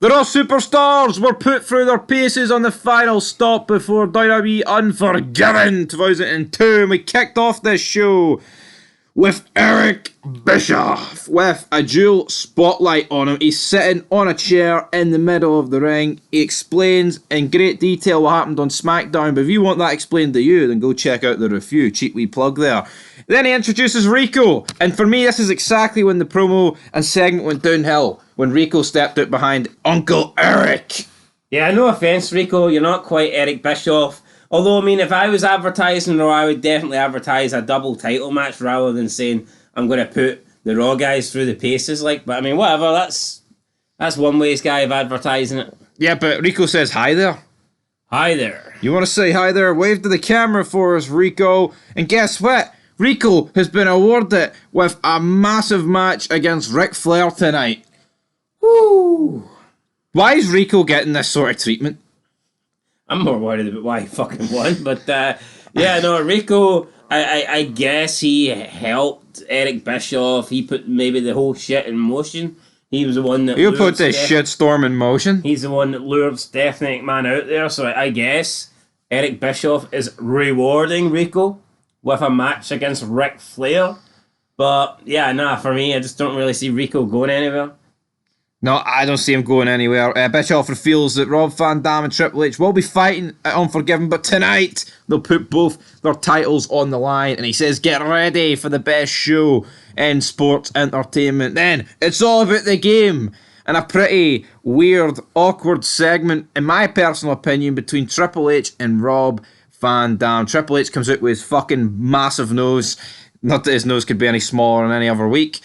The Raw Superstars were put through their paces on the final stop before WWE Unforgiven 2002, and we kicked off this show with Eric Bischoff with a dual spotlight on him. He's sitting on a chair in the middle of the ring. He explains in great detail what happened on SmackDown, but if you want that explained to you, then go check out the review. Cheap wee plug there. Then he introduces Rico, and for me this is exactly when the promo and segment went downhill, when Rico stepped out behind Uncle Eric. Yeah, no offence, Rico, you're not quite Eric Bischoff. Although, I mean, if I was advertising Raw, I would definitely advertise a double title match rather than saying I'm going to put the Raw guys through the paces. But I mean, whatever, that's one way guy of advertising it. Yeah, but Rico says hi there. Hi there. You want to say hi there? Wave to the camera for us, Rico. And guess what? Rico has been awarded with a massive match against Ric Flair tonight. Woo! Why is Rico getting this sort of treatment? I'm more worried about why he fucking won, but yeah, no, Rico, I guess he helped Eric Bischoff. He put maybe the whole shit in motion. He was the one that put this shitstorm in motion. He's the one that lured Stephanie McMahon out there, so I guess Eric Bischoff is rewarding Rico with a match against Ric Flair. But yeah, nah, for me, I just don't really see Rico going anywhere. No, I don't see him going anywhere. Bischoff reveals that Rob Van Dam and Triple H will be fighting at Unforgiven, but tonight they'll put both their titles on the line, and he says, get ready for the best show in sports entertainment. Then, it's all about the game, and a pretty weird, awkward segment, in my personal opinion, between Triple H and Rob Van Dam. Triple H comes out with his fucking massive nose, not that his nose could be any smaller than any other week,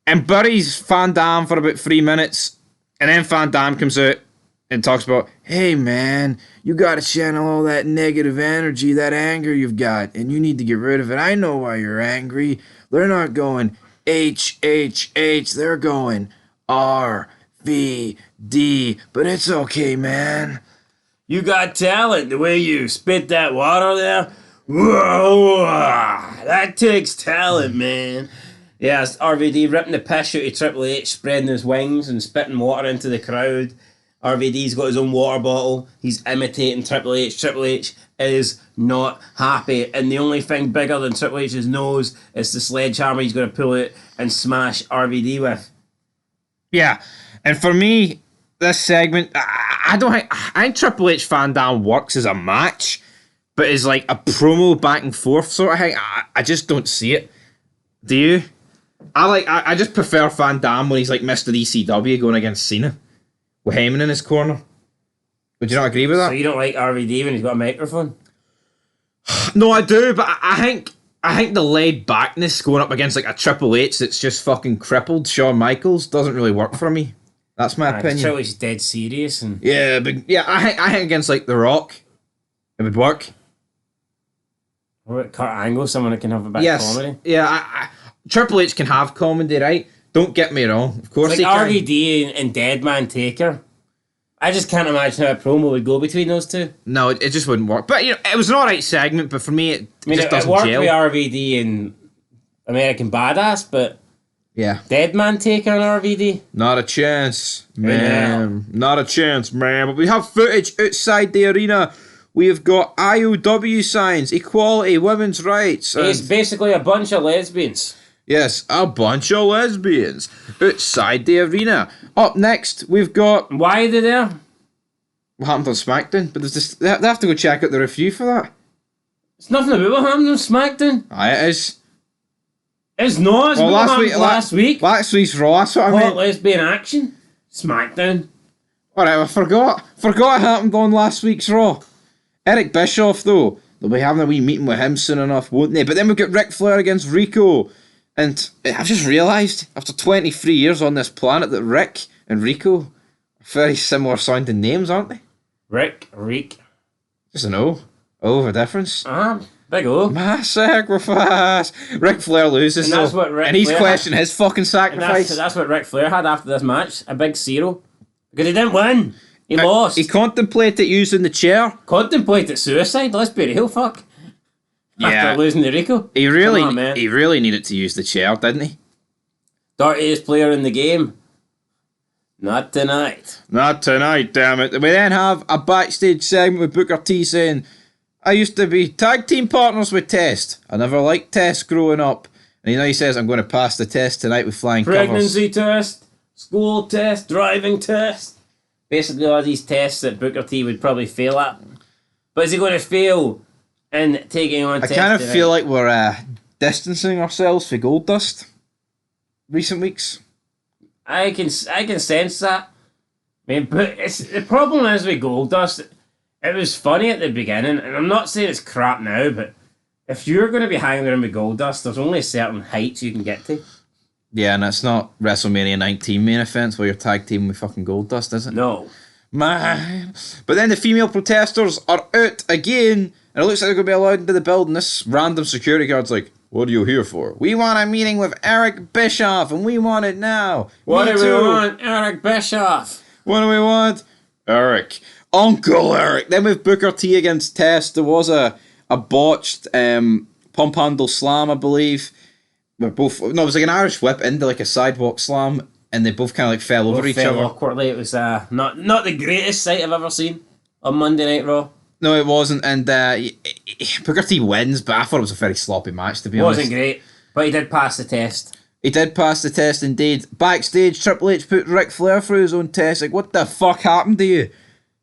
and buries Van Dam for about 3 minutes. And then Van Dam comes out and talks about, hey man, you gotta channel all that negative energy, that anger you've got, and you need to get rid of it. I know why you're angry. They're not going H, they're going RVD. But it's okay, man. You got talent, the way you spit that water there. Whoa, that takes talent, man. Yes, RVD ripping the piss out of Triple H, spreading his wings and spitting water into the crowd. RVD's got his own water bottle. He's imitating Triple H. Triple H is not happy. And the only thing bigger than Triple H's nose is the sledgehammer he's going to pull out and smash RVD with. Yeah, and for me, this segment, I think Triple H Van Dam works as a match, but is like a promo back and forth sort of thing. I just don't see it. Do you? I just prefer Van Dam when he's like Mr. ECW going against Cena with Heyman in his corner. Would you not agree with that? So you don't like RVD when he's got a microphone? No, I do, but I think the laid backness going up against like a Triple H that's just fucking crippled Shawn Michaels doesn't really work for me. That's my opinion. Triple H is dead serious, and yeah, but yeah, I think against like The Rock, it would work. Or Kurt Angle, someone that can have a bit of comedy. Yeah, Triple H can have comedy, right? Don't get me wrong. Of course, it's like RVD and Deadman Taker. I just can't imagine how a promo would go between those two. No, it just wouldn't work. But you know, it was an alright segment. But for me, it just doesn't worked gel. With RVD and American Badass, but yeah, Deadman Taker and RVD, not a chance, man. Not a chance, man. But we have footage outside the arena. We have got IOW signs, equality, women's rights. It's basically a bunch of lesbians. Yes, a bunch of lesbians outside the arena. Up next, we've got... Why are they there? What happened on SmackDown? But there's just, they have to go check out the review for that. It's nothing about what happened on SmackDown. Aye, it is. It's not. It's last week. Last week's Raw, that's what I meant. Lesbian action. SmackDown. Alright, I forgot. Forgot it happened on last week's Raw. Eric Bischoff, though. They'll be having a wee meeting with him soon enough, won't they? But then we've got Ric Flair against Rico. And I've just realised, after 23 years on this planet, that Rick and Rico are very similar sounding names, aren't they? Reek. Just an O. O of a difference. Big O. Mass sacrifice. Ric Flair loses, and that's what and he's questioning his fucking sacrifice. That's what Ric Flair had after this match. A big zero. Because he didn't win. He lost. He contemplated using the chair. Contemplated suicide? Let's be real, fuck. After losing to Rico. He really needed to use the chair, didn't he? Dirtiest player in the game. Not tonight. Not tonight, damn it. We then have a backstage segment with Booker T saying, I used to be tag team partners with Test. I never liked Test growing up. And he says, I'm going to pass the test tonight with flying Pregnancy covers. test, school test, driving test. Basically all these tests that Booker T would probably fail at. But is he going to fail in taking on Test? I kind of feel like we're distancing ourselves from Goldust recent weeks. I can sense that. I mean, but the problem is with Goldust, it was funny at the beginning, and I'm not saying it's crap now, but if you're going to be hanging around with Goldust, there's only certain heights you can get to. Yeah, and it's not WrestleMania 19 main events where you're tag teaming with fucking Goldust, is it? No. Man. But then the female protesters are out again, and it looks like they're going to be allowed into the building. This random security guard's like, what are you here for? We want a meeting with Eric Bischoff, and we want it now. What do we want? Eric Bischoff. What do we want? Eric. Uncle Eric. Then with Booker T against Test, there was a botched pump handle slam, I believe. It was like an Irish whip into like a sidewalk slam, and they both kind of like fell over each other. Awkwardly. It was not the greatest sight I've ever seen on Monday Night Raw. No, it wasn't, and Booker T wins, but I thought it was a very sloppy match, to be honest. It wasn't great, but he did pass the test. He did pass the test, indeed. Backstage, Triple H put Ric Flair through his own test. Like, what the fuck happened to you?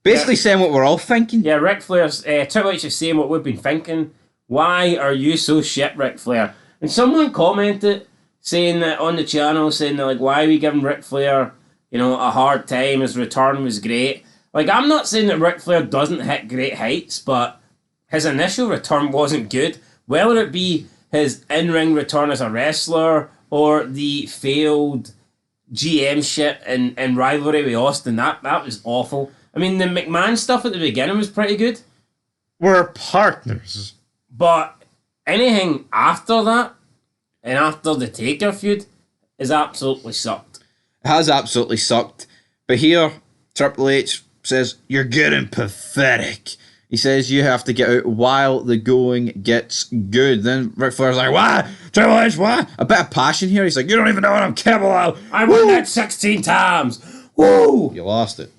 Basically saying what we're all thinking. Yeah, Ric Flair's... Triple H is saying what we've been thinking. Why are you so shit, Ric Flair? And someone commented saying that on the channel, saying that, like, why are we giving Ric Flair, a hard time? His return was great. Like, I'm not saying that Ric Flair doesn't hit great heights, but his initial return wasn't good. Whether it be his in-ring return as a wrestler or the failed GM shit and rivalry with Austin, that was awful. I mean, the McMahon stuff at the beginning was pretty good. We're partners. But anything after that, and after the Taker feud, has absolutely sucked. It has absolutely sucked. But here, Triple H says, you're getting pathetic. He says you have to get out while the going gets good. Then Ric Flair's like, what? Triple H, what? A bit of passion here. He's like, you don't even know what I'm capable of. I won that 16 times. Woo! You lost it.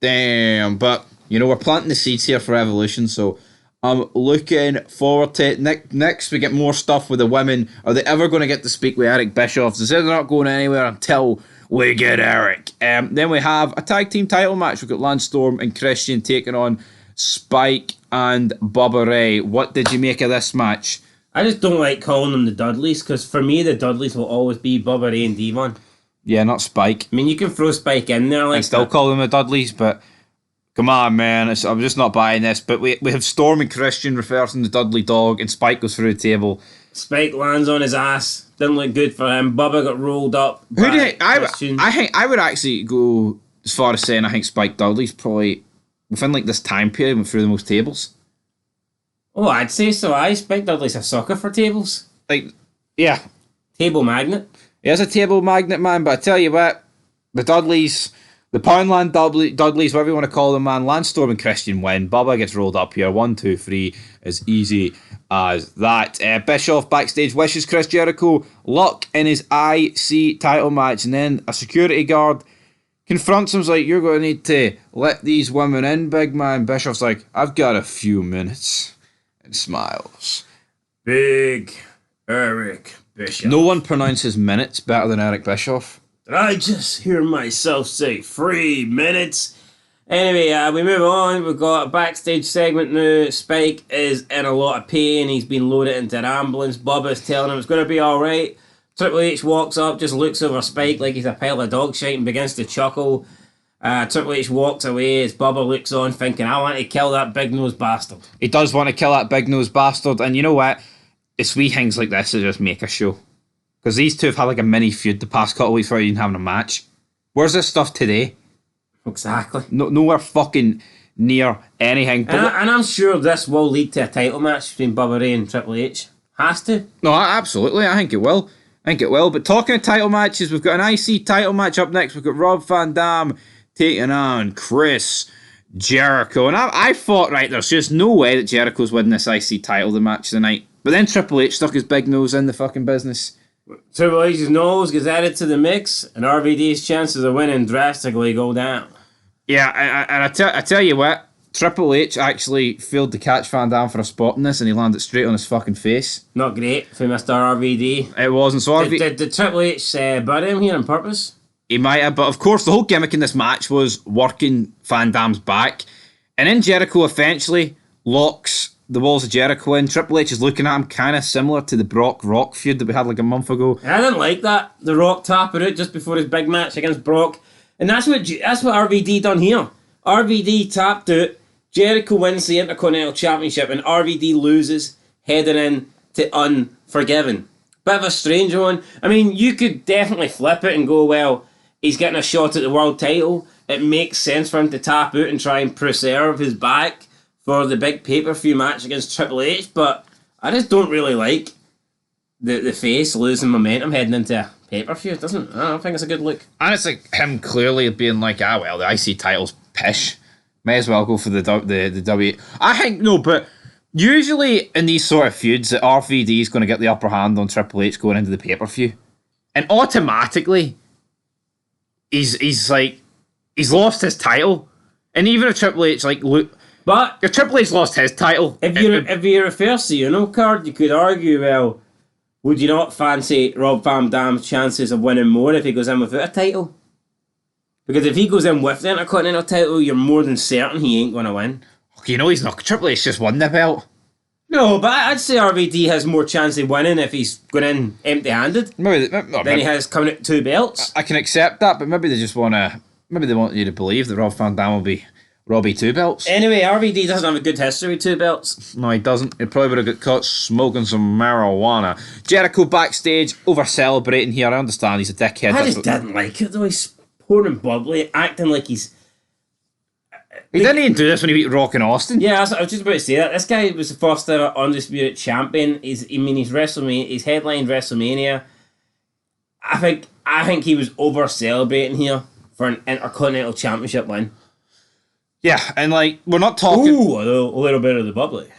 Damn. But, we're planting the seeds here for Evolution, so I'm looking forward to it. Next, we get more stuff with the women. Are they ever going to get to speak with Eric Bischoff? They said they're not going anywhere until we get Eric. Then we have a tag team title match. We've got Lance Storm and Christian taking on Spike and Bubba Ray. What did you make of this match? I just don't like calling them the Dudleys, because for me, the Dudleys will always be Bubba Ray and Devon. Yeah, not Spike. I mean, you can throw Spike in there. And still call them the Dudleys, but come on, man. I'm just not buying this. But we have Storm and Christian reversing the Dudley Dog, and Spike goes through the table. Spike lands on his ass. Didn't look good for him. Bubba got rolled up. Who do you think? I think I would actually go as far as saying I think Spike Dudley's probably within like this time period went through the most tables. Oh, I'd say so. Spike Dudley's a sucker for tables. Like, yeah. Table magnet. He is a table magnet, man, but I tell you what, the Dudleys, the Poundland Dudleys, whatever you want to call them, man, Lance Storm and Christian win. Bubba gets rolled up here. 1, 2, 3. As easy as that. Bischoff backstage wishes Chris Jericho luck in his IC title match, and then a security guard confronts him, like, you're going to need to let these women in, big man. Bischoff's like, I've got a few minutes. And smiles. Big Eric Bischoff. No one pronounces minutes better than Eric Bischoff. Did I just hear myself say 3 minutes? Anyway, we move on. We've got a backstage segment now. Spike is in a lot of pain. He's been loaded into an ambulance. Bubba's telling him it's going to be alright. Triple H walks up, just looks over Spike like he's a pile of dog shit and begins to chuckle. Triple H walks away as Bubba looks on thinking, I want to kill that big-nosed bastard. He does want to kill that big-nosed bastard, and you know what? It's wee things like this that just make a show. Because these two have had like a mini feud the past couple of weeks without even having a match. Where's this stuff today? Exactly. Nowhere fucking near anything. And I'm sure this will lead to a title match between Bubba Ray and Triple H. Has to. No, absolutely. I think it will. But talking of title matches, we've got an IC title match up next. We've got Rob Van Dam taking on Chris Jericho. And I thought, right, there's just no way that Jericho's winning this IC title the match tonight. But then Triple H stuck his big nose in the fucking business. Triple H's nose gets added to the mix, and RVD's chances of winning drastically go down. Yeah, and I tell you what, Triple H actually failed to catch Van Dam for a spot in this, and he landed straight on his fucking face. Not great for Mr. RVD. It wasn't. So Did Triple H bury him here on purpose? He might have, but of course the whole gimmick in this match was working Van Dam's back. And then Jericho eventually locks the walls of Jericho in. Triple H is looking at him kind of similar to the Brock Rock feud that we had like a month ago. I didn't like that. The Rock tapping out just before his big match against Brock. And that's what RVD done here. RVD tapped out. Jericho wins the Intercontinental Championship and RVD loses heading in to Unforgiven. Bit of a strange one. I mean, you could definitely flip it and go, well, he's getting a shot at the world title. It makes sense for him to tap out and try and preserve his back for the big pay-per-view match against Triple H, but I just don't really like the face losing momentum heading into a pay-per-view. I don't think it's a good look. And it's like him clearly being like, well, the IC title's pish. May as well go for the W. I think, no, but usually in these sort of feuds, that RVD is going to get the upper hand on Triple H going into the pay-per-view. And automatically, he's lost his title. And even if Triple H, but if Triple H lost his title... If you reverse the Uno card, you could argue, well, would you not fancy Rob Van Dam's chances of winning more if he goes in without a title? Because if he goes in with the Intercontinental title, you're more than certain he ain't going to win. Okay, he's not. Triple H just won the belt. No, but I'd say RVD has more chance of winning if he's going in empty-handed than he has coming out 2 belts. I can accept that, but maybe they just want to... Maybe they want you to believe that Rob Van Dam will be Robbie 2 belts. Anyway, RVD doesn't have a good history with 2 belts. No, he doesn't. He probably would have got caught smoking some marijuana. Jericho backstage, over-celebrating here. I understand he's a dickhead. I just didn't like it, though. He's pouring bubbly, acting like he's... He didn't even do this when he beat Rock and Austin. Yeah, I was just about to say that. This guy was the first ever Undisputed Champion. He's WrestleMania. He's headlined WrestleMania. I think he was over-celebrating here for an Intercontinental Championship win. Yeah, and we're not talking... Ooh, a little bit of the bubbly.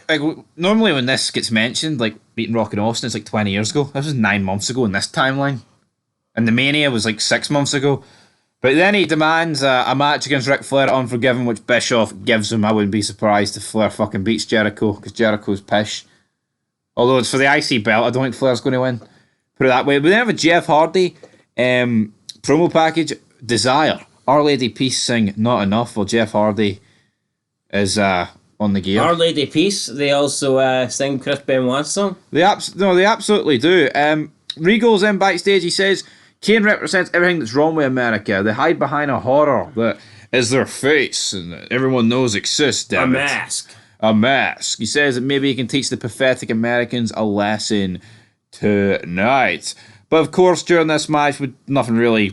Normally when this gets mentioned, beating Rock and Austin, it's 20 years ago. This was 9 months ago in this timeline. And the Mania was 6 months ago. But then he demands a match against Ric Flair at Unforgiven, which Bischoff gives him. I wouldn't be surprised if Flair fucking beats Jericho, because Jericho's pish. Although it's for the IC belt, I don't think Flair's going to win. Put it that way. But then have a Jeff Hardy promo package, Desire. Our Lady Peace sing Not Enough, while Jeff Hardy is on the gear. Our Lady Peace, they also sing Chris Benoit's song. They absolutely do. Regal's in backstage, he says... Kane represents everything that's wrong with America. They hide behind a horror that is their face and that everyone knows exists. Damn a mask. He says that maybe he can teach the pathetic Americans a lesson tonight. But of course, during this match, with nothing really...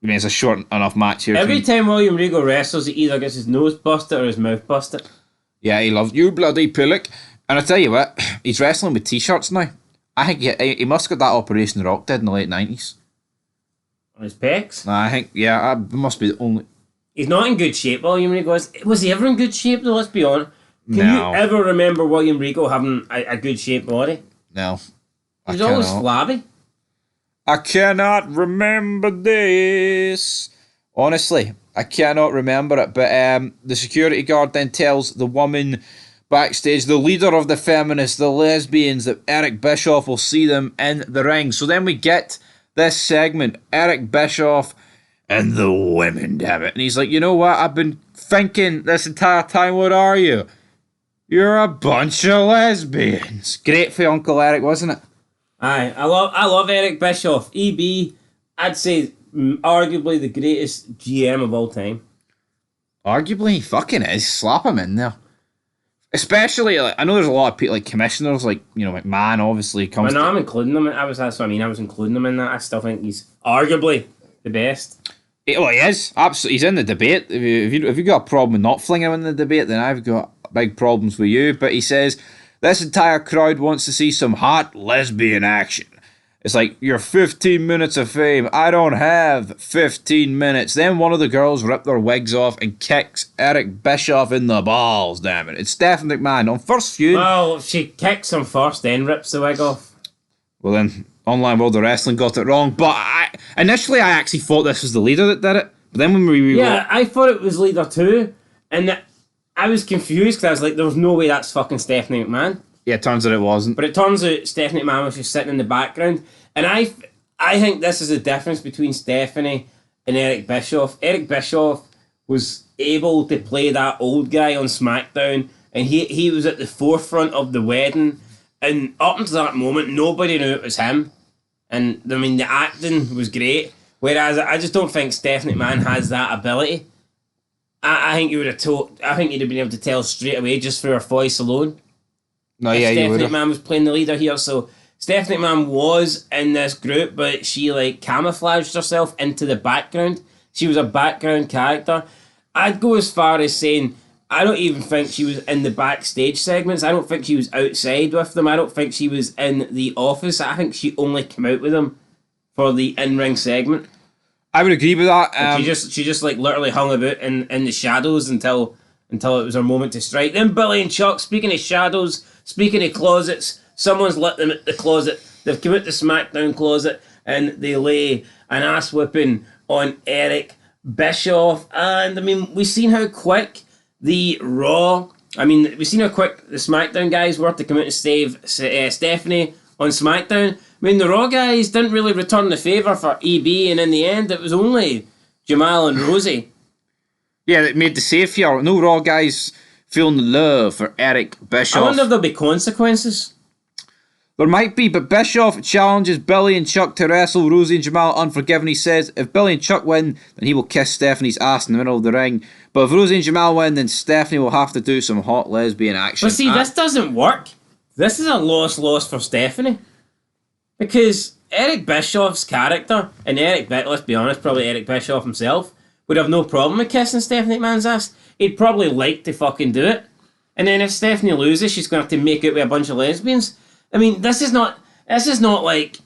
I mean, it's a short enough match here. Every time William Regal wrestles, he either gets his nose busted or his mouth busted. Yeah, he loves you, bloody pillock. And I tell you what, he's wrestling with t-shirts now. I think he must have got that operation The Rock did in the late 90s. On his pecs? I think, yeah, that must be the only... He's not in good shape, William Regal. Was he ever in good shape, though? Let's be honest. Can No. you ever remember William Regal having a good shaped body? No. He was always flabby. I cannot remember this. Honestly, I cannot remember it. But the security guard then tells the woman backstage, the leader of the feminists, the lesbians, that Eric Bischoff will see them in the ring. So then we get this segment, Eric Bischoff and the women, damn it. And he's like, you know what? I've been thinking this entire time, what are you? You're a bunch of lesbians. Great for Uncle Eric, wasn't it? Aye, I love Eric Bischoff. EB, I'd say arguably the greatest GM of all time. Arguably, he fucking is. Slap him in there. Especially, I know there's a lot of people, commissioners, McMahon obviously comes. I'm including him. That's what I mean. I was including him in that. I still think he's arguably the best. He is. Absolutely. He's in the debate. If you got a problem with not flinging him in the debate, then I've got big problems with you. But he says, this entire crowd wants to see some hot lesbian action. It's like, you're 15 minutes of fame. I don't have 15 minutes. Then one of the girls rip their wigs off and kicks Eric Bischoff in the balls, damn it. It's Stephanie McMahon on first feud. Well, she kicks him first, then rips the wig off. Well then, Online World of Wrestling got it wrong. But initially I actually thought this was the leader that did it. But then when we I thought it was leader too, and I was confused because I was like, "There's no way that's fucking Stephanie McMahon." Yeah, it turns out it wasn't. But it turns out Stephanie McMahon was just sitting in the background, and I think this is the difference between Stephanie and Eric Bischoff. Eric Bischoff was able to play that old guy on SmackDown, and he was at the forefront of the wedding, and up until that moment, nobody knew it was him. And I mean, the acting was great. Whereas I just don't think Stephanie McMahon has that ability. I think you would have told. I think you'd have been able to tell straight away just through her voice alone. No, yeah, you would. Stephanie McMahon was playing the leader here, so Stephanie McMahon was in this group, but she like camouflaged herself into the background. She was a background character. I'd go as far as saying I don't even think she was in the backstage segments. I don't think she was outside with them. I don't think she was in the office. I think she only came out with them for the in-ring segment. I would agree with that. She just like literally hung about in the shadows until it was her moment to strike. Then Billy and Chuck, speaking of shadows, speaking of closets, someone's lit them at the closet. They've come out the SmackDown closet and they lay an ass whipping on Eric Bischoff. And I mean, we've seen how quick the SmackDown guys were to come out and save Stephanie on SmackDown. I mean, the Raw guys didn't really return the favour for EB, and in the end, it was only Jamal and Rosie. Yeah, it made the save here. No Raw guys feeling the love for Eric Bischoff. I wonder if there'll be consequences. There might be, but Bischoff challenges Billy and Chuck to wrestle Rosie and Jamal Unforgiven. He says if Billy and Chuck win, then he will kiss Stephanie's ass in the middle of the ring. But if Rosie and Jamal win, then Stephanie will have to do some hot lesbian action. But see, this doesn't work. This is a loss for Stephanie. Because Eric Bischoff's character, and let's be honest, probably Eric Bischoff himself, would have no problem with kissing Stephanie McMahon's ass. He'd probably like to fucking do it. And then if Stephanie loses, she's going to have to make out with a bunch of lesbians. I mean, this is not like,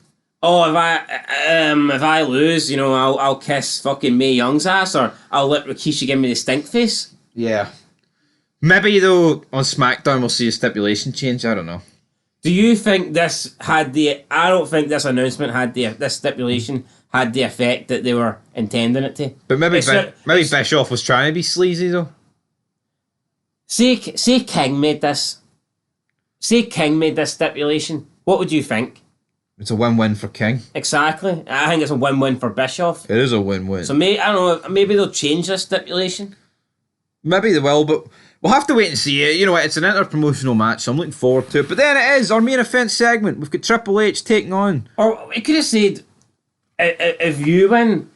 oh, if I lose, you know, I'll kiss fucking Mae Young's ass, or I'll let Rikishi give me the stink face. Yeah. Maybe, though, on SmackDown we'll see a stipulation change. I don't know. Do you think this had I don't think this announcement this stipulation had the effect that they were intending it to. But maybe Bischoff was trying to be sleazy, though. Say King made this stipulation. What would you think? It's a win-win for King. Exactly. I think it's a win-win for Bischoff. It is a win-win. So I don't know, maybe they'll change this stipulation. Maybe they will, but we'll have to wait and see it. You know, it's an inter-promotional match, so I'm looking forward to it. But then it is our main event segment. We've got Triple H taking on. Or we could have said, if you win,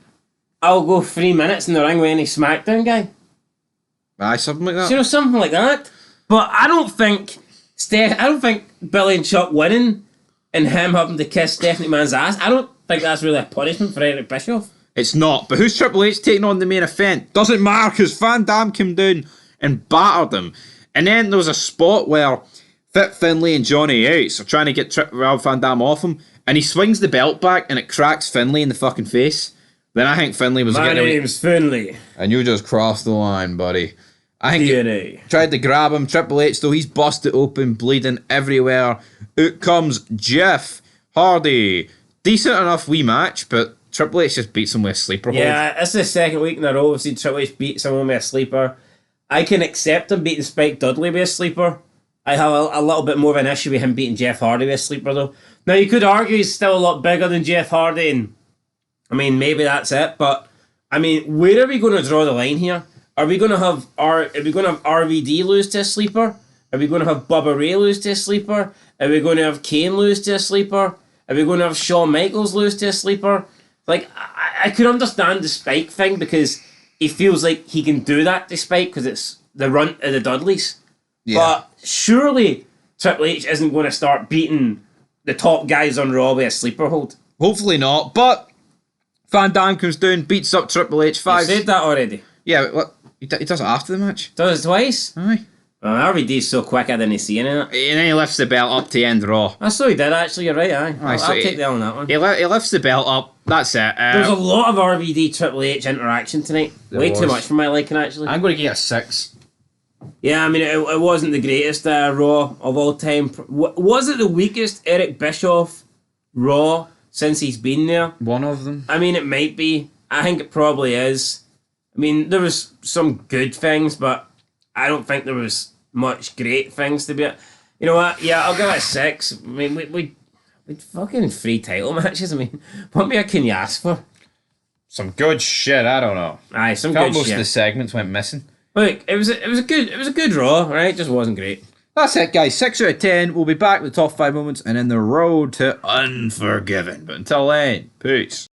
I'll go 3 minutes in the ring with any SmackDown guy. Aye, something like that. You know, something like that. But I don't think Billy and Chuck winning and him having to kiss Stephanie McMahon's ass, I don't think that's really a punishment for Eric Bischoff. It's not. But who's Triple H taking on the main event? Doesn't matter, because Van Dam came down and battered him. And then there was a spot where Fit Finlay and Johnny Ace are trying to get Rob Van Dam off him, and he swings the belt back and it cracks Finlay in the fucking face. Then I think Finlay was My name's Finlay. And you just crossed the line, buddy. I think DNA. he tried to grab him. Triple H, though, he's busted open, bleeding everywhere. Out comes Jeff Hardy. Decent enough wee match, but Triple H just beats him with a sleeper hold. Yeah, it's the second week in a row we've seen Triple H beat someone with a sleeper. I can accept him beating Spike Dudley with a sleeper. I have a little bit more of an issue with him beating Jeff Hardy with a sleeper, though. Now, you could argue he's still a lot bigger than Jeff Hardy, and I mean, maybe that's it, but I mean, where are we going to draw the line here? Are we going to have RVD lose to a sleeper? Are we going to have Bubba Ray lose to a sleeper? Are we going to have Kane lose to a sleeper? Are we going to have Shawn Michaels lose to a sleeper? Like, I could understand the Spike thing because he feels like he can do that to Spike because it's the runt of the Dudleys. Yeah. But surely Triple H isn't going to start beating the top guys on Raw with a sleeper hold. Hopefully not, but Van Dam comes down, beats up Triple H. You said that already. Yeah, he does it after the match. Does it twice? Aye. Well, RVD's so quick I didn't see any of it. And then he lifts the belt up to end Raw. I saw he did, actually. You're right, aye. I'll take the L on that one. He lifts the belt up. That's it. There's a lot of RVD Triple H interaction tonight. Way too much for my liking, actually. I'm going to give it a 6. Yeah, I mean, it wasn't the greatest Raw of all time. Was it the weakest Eric Bischoff Raw since he's been there. One of them. I mean, it might be. I think it probably is. I mean, there was some good things, but I don't think there was much great things to be. You know what? Yeah, I'll give it a 6. I mean, we fucking 3 title matches. I mean, what more can you ask for? Some good shit. I don't know. Aye, some Felt good most shit. of the segments went missing. Look, it was a good Raw, right? Just wasn't great. That's it, guys. 6 out of 10. We'll be back with the top 5 moments and in the road to Unforgiven. But until then, peace.